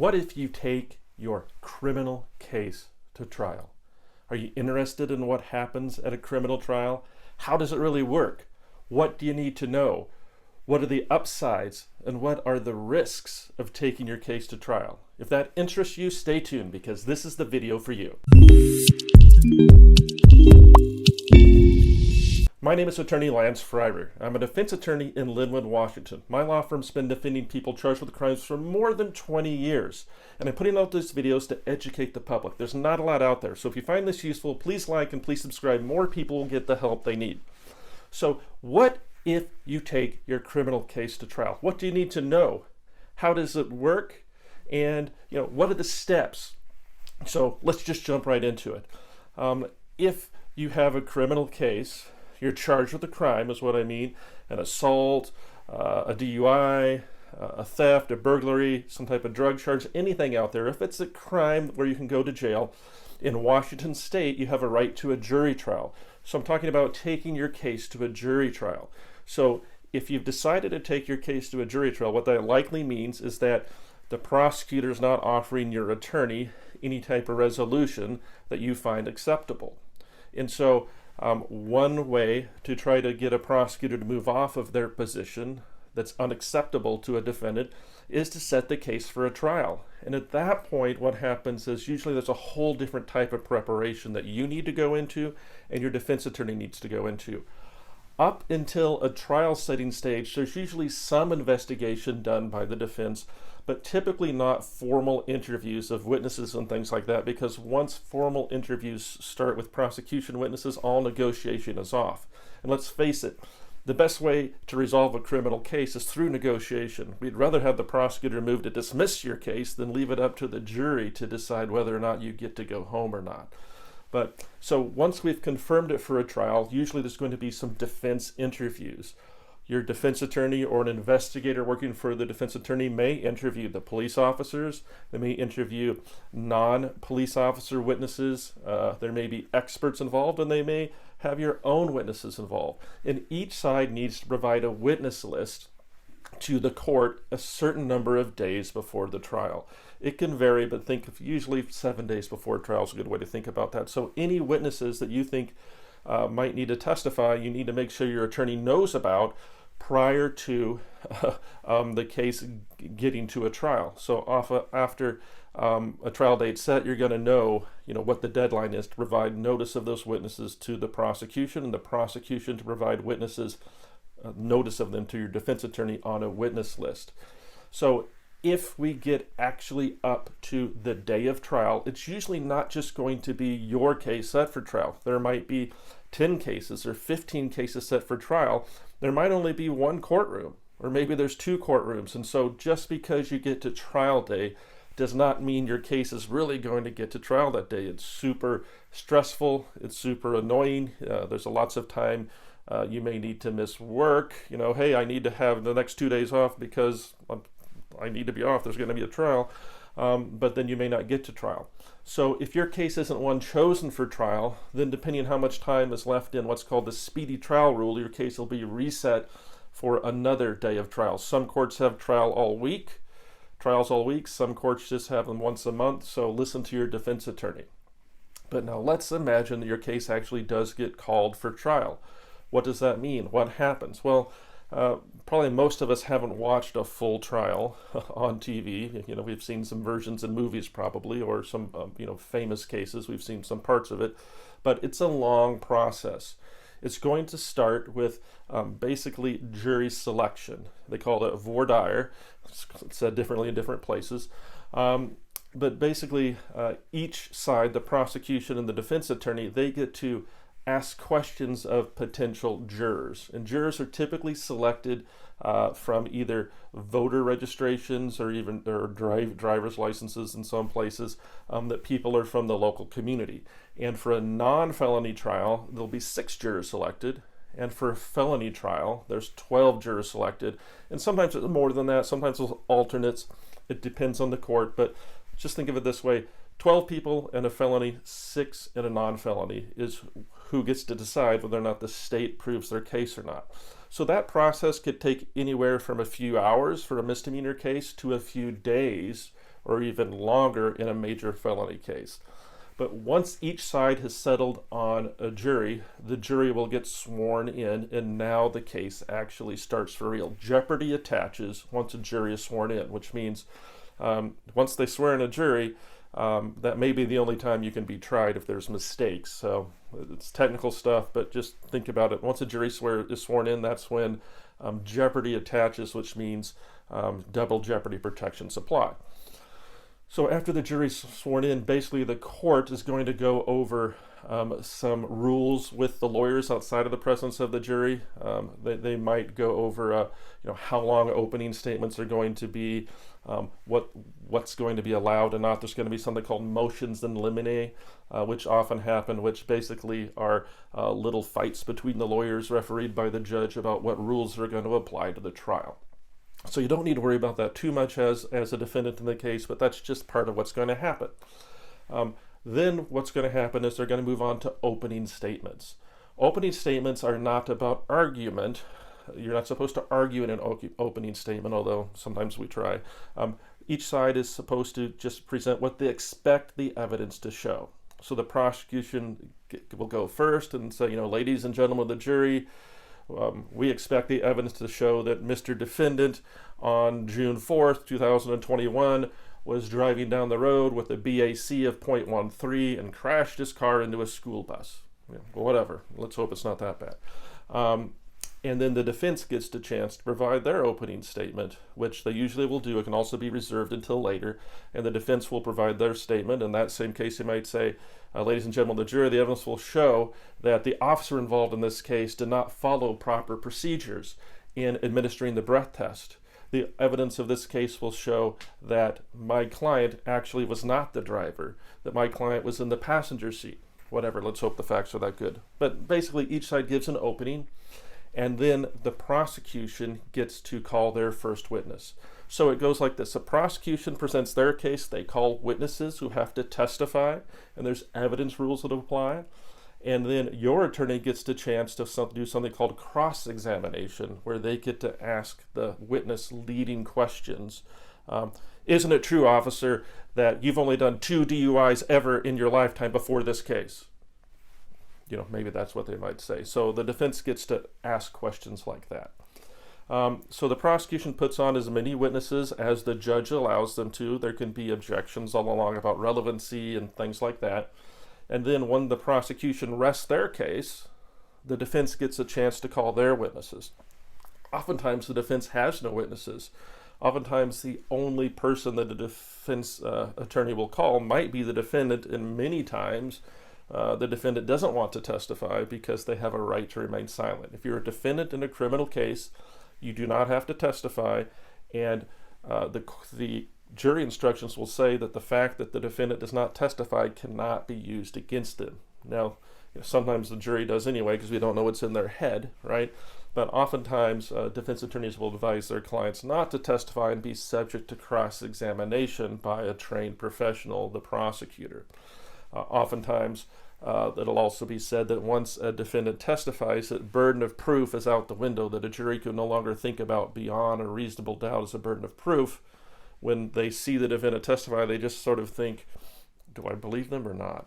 What if you take your criminal case to trial? Are you interested in what happens at a criminal trial? How does it really work? What do you need to know? What are the upsides and what are the risks of taking your case to trial? If that interests you, stay tuned because this is the video for you. My name is Attorney Lance Fryrear. I'm a defense attorney in Linwood, Washington. My law firm's been defending people charged with crimes for more than 20 years. And I'm putting out these videos to educate the public. There's not a lot out there. So if you find this useful, please like and please subscribe. More people will get the help they need. So what if you take your criminal case to trial? What do you need to know? How does it work? And what are the steps? So let's just jump right into it. If you have a criminal case, you're charged with a crime is what I mean, an assault, a DUI, a theft, a burglary, some type of drug charge, anything out there. If it's a crime where you can go to jail, in Washington State, you have a right to a jury trial. So I'm talking about taking your case to a jury trial. So if you've decided to take your case to a jury trial, what that likely means is that the prosecutor is not offering your attorney any type of resolution that you find acceptable. And so one way to try to get a prosecutor to move off of their position that's unacceptable to a defendant is to set the case for a trial. And at that point, what happens is usually there's a whole different type of preparation that you need to go into and your defense attorney needs to go into. Up until a trial setting stage, there's usually some investigation done by the defense, but typically not formal interviews of witnesses and things like that, because once formal interviews start with prosecution witnesses, all negotiation is off. And let's face it, the best way to resolve a criminal case is through negotiation. We'd rather have the prosecutor move to dismiss your case than leave it up to the jury to decide whether or not you get to go home or not. But so once we've confirmed it for a trial, usually there's going to be some defense interviews. Your defense attorney or an investigator working for the defense attorney may interview the police officers. They may interview non-police officer witnesses. There may be experts involved, and they may have your own witnesses involved. And each side needs to provide a witness list to the court a certain number of days before the trial. It can vary, but think of usually 7 days before trial is a good way to think about that. So any witnesses that you think might need to testify, you need to make sure your attorney knows about prior to the case getting to a trial. So after a trial date set, you're going to know what the deadline is to provide notice of those witnesses to the prosecution, and the prosecution to provide witnesses notice of them to your defense attorney on a witness list. So if we get actually up to the day of trial, it's usually not just going to be your case set for trial. There might be 10 cases or 15 cases set for trial. There might only be one courtroom, or maybe there's two courtrooms. And so just because you get to trial day does not mean your case is really going to get to trial that day. It's super stressful. It's super annoying. There's lots of time you may need to miss work. Hey, I need to have the next 2 days off because I need to be off. There's going to be a trial. But then you may not get to trial. So if your case isn't one chosen for trial, then depending on how much time is left in what's called the speedy trial rule, your case will be reset for another day of trial. Some courts have trials all week. Some courts just have them once a month. So listen to your defense attorney. But now let's imagine that your case actually does get called for trial. What does that mean? What happens? Well, probably most of us haven't watched a full trial on TV. We've seen some versions in movies probably, or some famous cases. We've seen some parts of it, but it's a long process. It's going to start with basically jury selection. They call it voir dire. It's said differently in different places. But basically, each side, the prosecution and the defense attorney, they get to ask questions of potential jurors. And jurors are typically selected from either voter registrations or even driver's licenses in some places, that people are from the local community. And for a non-felony trial, there'll be 6 jurors selected. And for a felony trial, there's 12 jurors selected. And sometimes it's more than that. Sometimes it's alternates. It depends on the court. But just think of it this way. 12 people in a felony, 6 in a non-felony is who gets to decide whether or not the state proves their case or not. So that process could take anywhere from a few hours for a misdemeanor case to a few days or even longer in a major felony case. But once each side has settled on a jury, the jury will get sworn in, and now the case actually starts for real. Jeopardy attaches once a jury is sworn in, which means once they swear in a jury, that may be the only time you can be tried if there's mistakes. So it's technical stuff, but just think about it. Once a jury is sworn in, that's when jeopardy attaches, which means double jeopardy protections apply. So after the jury's sworn in, basically the court is going to go over some rules with the lawyers outside of the presence of the jury. They might go over how long opening statements are going to be, what's going to be allowed and not. There's going to be something called motions in limine, which often happen, which basically are little fights between the lawyers refereed by the judge about what rules are going to apply to the trial. So you don't need to worry about that too much as a defendant in the case, but that's just part of what's going to happen. Then what's going to happen is they're going to move on to opening statements. Opening statements are not about argument. You're not supposed to argue in an opening statement, although sometimes we try. Each side is supposed to just present what they expect the evidence to show. So the prosecution will go first and say, ladies and gentlemen of the jury, we expect the evidence to show that Mr. Defendant on June 4th, 2021 was driving down the road with a BAC of 0.13 and crashed his car into a school bus. Well, whatever. Let's hope it's not that bad. And then the defense gets the chance to provide their opening statement, which they usually will do. It can also be reserved until later. And the defense will provide their statement. In that same case, they might say, ladies and gentlemen of the jury, the evidence will show that the officer involved in this case did not follow proper procedures in administering the breath test. The evidence of this case will show that my client actually was not the driver, that my client was in the passenger seat. Whatever, let's hope the facts are that good. But basically, each side gives an opening, and then the prosecution gets to call their first witness. So it goes like this. The prosecution presents their case. They call witnesses who have to testify, and there's evidence rules that apply. And then your attorney gets the chance to do something called cross-examination, where they get to ask the witness leading questions. Isn't it true, officer, that you've only done 2 DUIs ever in your lifetime before this case? Maybe that's what they might say. So the defense gets to ask questions like that. So the prosecution puts on as many witnesses as the judge allows them to. There can be objections all along about relevancy and things like that. And then when the prosecution rests their case, the defense gets a chance to call their witnesses. Oftentimes the defense has no witnesses. Oftentimes the only person that the defense attorney will call might be the defendant, and many times the defendant doesn't want to testify because they have a right to remain silent. If you're a defendant in a criminal case, you do not have to testify, and the jury instructions will say that the fact that the defendant does not testify cannot be used against them. Now, sometimes the jury does anyway because we don't know what's in their head, right? But oftentimes defense attorneys will advise their clients not to testify and be subject to cross-examination by a trained professional, the prosecutor. Oftentimes, it'll also be said that once a defendant testifies, that burden of proof is out the window, that a jury can no longer think about beyond a reasonable doubt as a burden of proof. When they see the defendant testify, they just sort of think, do I believe them or not?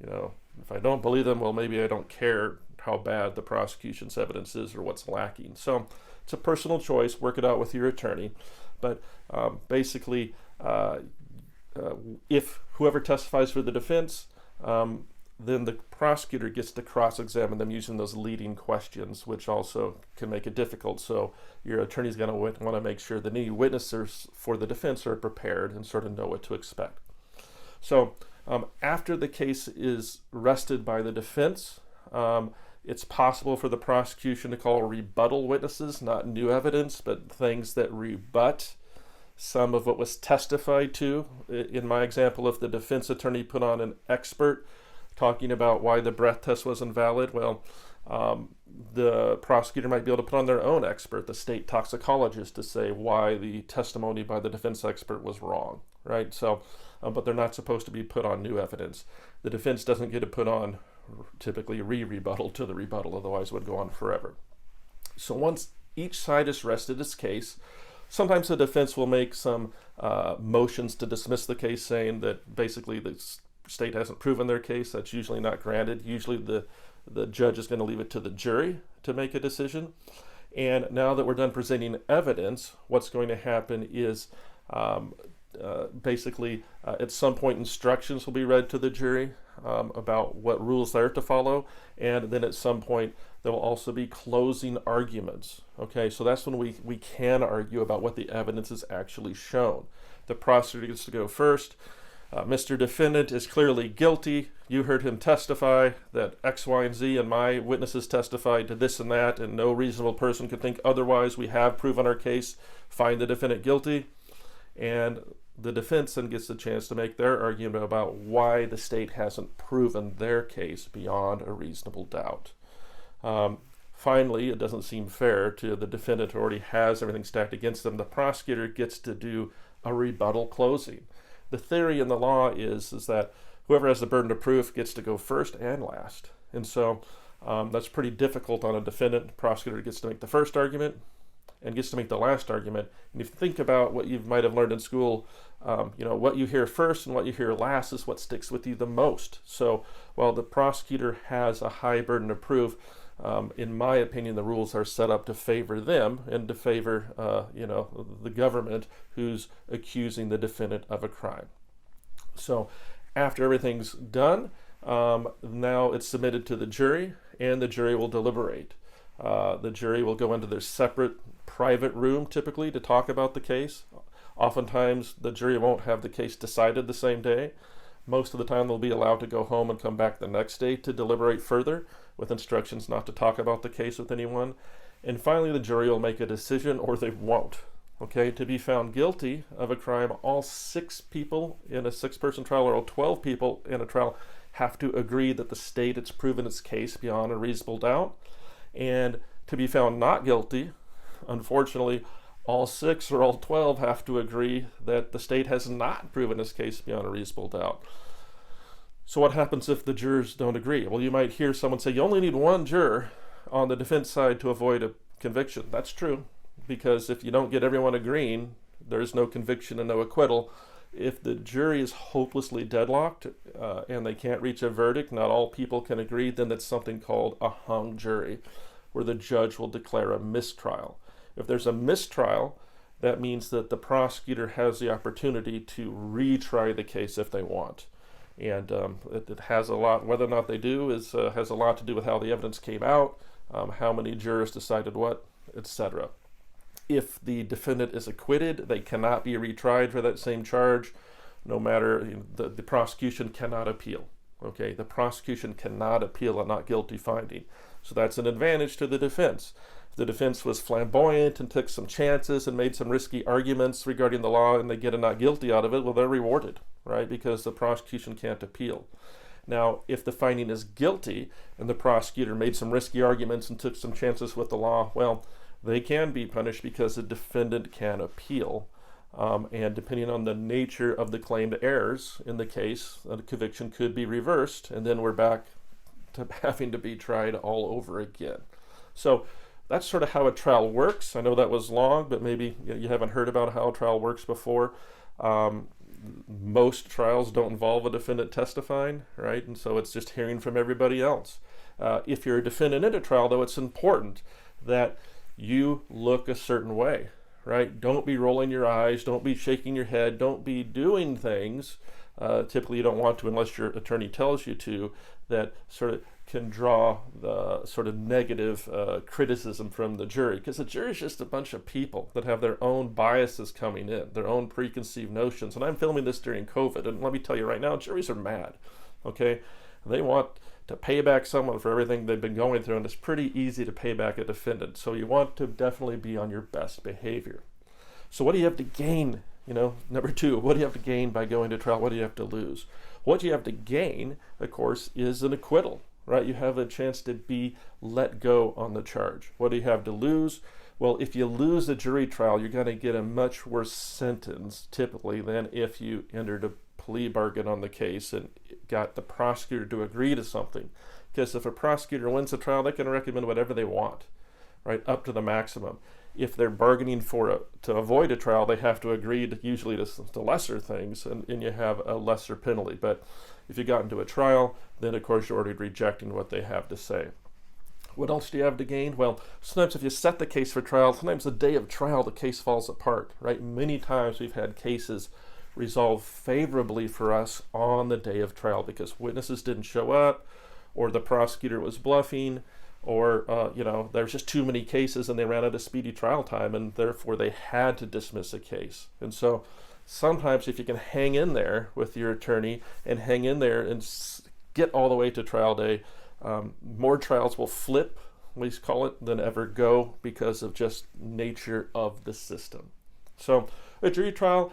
If I don't believe them, well, maybe I don't care how bad the prosecution's evidence is or what's lacking. So it's a personal choice. Work it out with your attorney. But basically, if whoever testifies for the defense, then the prosecutor gets to cross-examine them using those leading questions, which also can make it difficult. So your attorney's going to want to make sure that any witnesses for the defense are prepared and sort of know what to expect. So after the case is rested by the defense, it's possible for the prosecution to call rebuttal witnesses, not new evidence, but things that rebut some of what was testified to. In my example, if the defense attorney put on an expert talking about why the breath test was invalid, well, the prosecutor might be able to put on their own expert, the state toxicologist, to say why the testimony by the defense expert was wrong, right? So, but they're not supposed to be put on new evidence. The defense doesn't get to put on typically rebuttal to the rebuttal, otherwise it would go on forever. So once each side has rested its case, Sometimes the defense will make some motions to dismiss the case, saying that basically the state hasn't proven their case. That's usually not granted. Usually the judge is going to leave it to the jury to make a decision. And now that we're done presenting evidence, what's going to happen is basically at some point instructions will be read to the jury about what rules they're to follow, and then at some point there will also be closing arguments. Okay, so that's when we can argue about what the evidence is actually shown. The prosecutor gets to go first. Mr. Defendant is clearly guilty. You heard him testify that X, Y, and Z, and my witnesses testified to this and that, and no reasonable person could think otherwise. We have proven our case. Find the defendant guilty. And the defense then gets the chance to make their argument about why the state hasn't proven their case beyond a reasonable doubt. Finally, it doesn't seem fair to the defendant who already has everything stacked against them. The prosecutor gets to do a rebuttal closing. The theory in the law is that whoever has the burden of proof gets to go first and last. And so that's pretty difficult on a defendant. The prosecutor gets to make the first argument and gets to make the last argument. And if you think about what you might have learned in school, what you hear first and what you hear last is what sticks with you the most. So while the prosecutor has a high burden of proof, in my opinion, the rules are set up to favor them and to favor, the government who's accusing the defendant of a crime. So after everything's done, now it's submitted to the jury, and the jury will deliberate. The jury will go into their separate private room, typically, to talk about the case. Oftentimes, the jury won't have the case decided the same day. Most of the time, they'll be allowed to go home and come back the next day to deliberate further, with instructions not to talk about the case with anyone. And finally, the jury will make a decision, or they won't. Okay, to be found guilty of a crime, all 6 people in a 6-person trial, or all 12 people in a trial, have to agree that the state has proven its case beyond a reasonable doubt. And to be found not guilty, unfortunately, all 6 or all 12 have to agree that the state has not proven its case beyond a reasonable doubt. So what happens if the jurors don't agree? Well, you might hear someone say, you only need 1 juror on the defense side to avoid a conviction. That's true, because if you don't get everyone agreeing, there's no conviction and no acquittal. If the jury is hopelessly deadlocked and they can't reach a verdict, not all people can agree, then it's something called a hung jury, where the judge will declare a mistrial. If there's a mistrial, that means that the prosecutor has the opportunity to retry the case if they want. And it has a lot, whether or not they do, has a lot to do with how the evidence came out, how many jurors decided what, etc. If the defendant is acquitted, they cannot be retried for that same charge. No matter, the prosecution cannot appeal. Okay, the prosecution cannot appeal a not guilty finding. So that's an advantage to the defense. If the defense was flamboyant and took some chances and made some risky arguments regarding the law and they get a not guilty out of it, well, they're rewarded, right? Because the prosecution can't appeal. Now, if the finding is guilty and the prosecutor made some risky arguments and took some chances with the law, well, they can be punished because the defendant can appeal. And depending on the nature of the claimed errors in the case, the conviction could be reversed, and then we're back to having to be tried all over again. So that's sort of how a trial works. I know that was long, but maybe you haven't heard about how a trial works before. Most trials don't involve a defendant testifying, right? And so it's just hearing from everybody else. If you're a defendant in a trial, though, it's important that you look a certain way, right? Don't be rolling your eyes, don't be shaking your head, don't be doing things, typically you don't want to unless your attorney tells you to, that sort of can draw the sort of negative criticism from the jury, because the jury is just a bunch of people that have their own biases coming in, their own preconceived notions. And I'm filming this during COVID, and let me tell you right now, juries are mad, okay? They want to pay back someone for everything they've been going through, and it's pretty easy to pay back a defendant. So you want to definitely be on your best behavior. So what do you have to gain? Number 2, what do you have to gain by going to trial? What do you have to lose? What you have to gain, of course, is an acquittal, right? You have a chance to be let go on the charge. What do you have to lose? Well, if you lose a jury trial, you're going to get a much worse sentence, typically, than if you entered a plea bargain on the case and got the prosecutor to agree to something. Because if a prosecutor wins the trial, they can recommend whatever they want, right, up to the maximum. if they're bargaining to avoid a trial, they have to agree usually to lesser things, and you have a lesser penalty. But if you got into a trial, then of course you're already rejecting what they have to say. What else do you have to gain? Well, sometimes if you set the case for trial, sometimes the day of trial the case falls apart, right? Many times we've had cases resolved favorably for us on the day of trial because witnesses didn't show up, or the prosecutor was bluffing, or there's just too many cases and they ran out of speedy trial time, and therefore they had to dismiss a case. And so sometimes if you can hang in there with your attorney and hang in there and get all the way to trial day, more trials will flip, we call it, than ever go because of just nature of the system. So a jury trial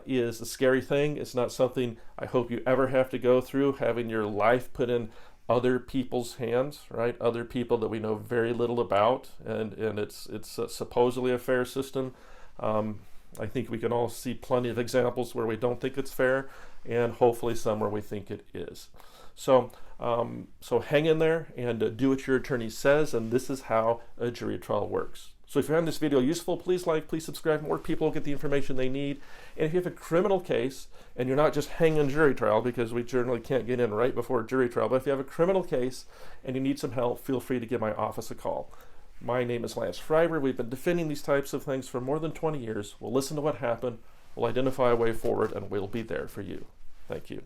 is a scary thing. It's not something I hope you ever have to go through, having your life put in other people's hands, right? Other people that we know very little about, and it's supposedly a fair system. I think we can all see plenty of examples where we don't think it's fair, and hopefully some where we think it is. So hang in there and do what your attorney says, and this is how a jury trial works. So if you found this video useful, please like, please subscribe. More people will get the information they need. And if you have a criminal case, and you're not just hanging jury trial, because we generally can't get in right before jury trial, but if you have a criminal case and you need some help, feel free to give my office a call. My name is Lance Fryrear. We've been defending these types of things for more than 20 years. We'll listen to what happened, we'll identify a way forward, and we'll be there for you. Thank you.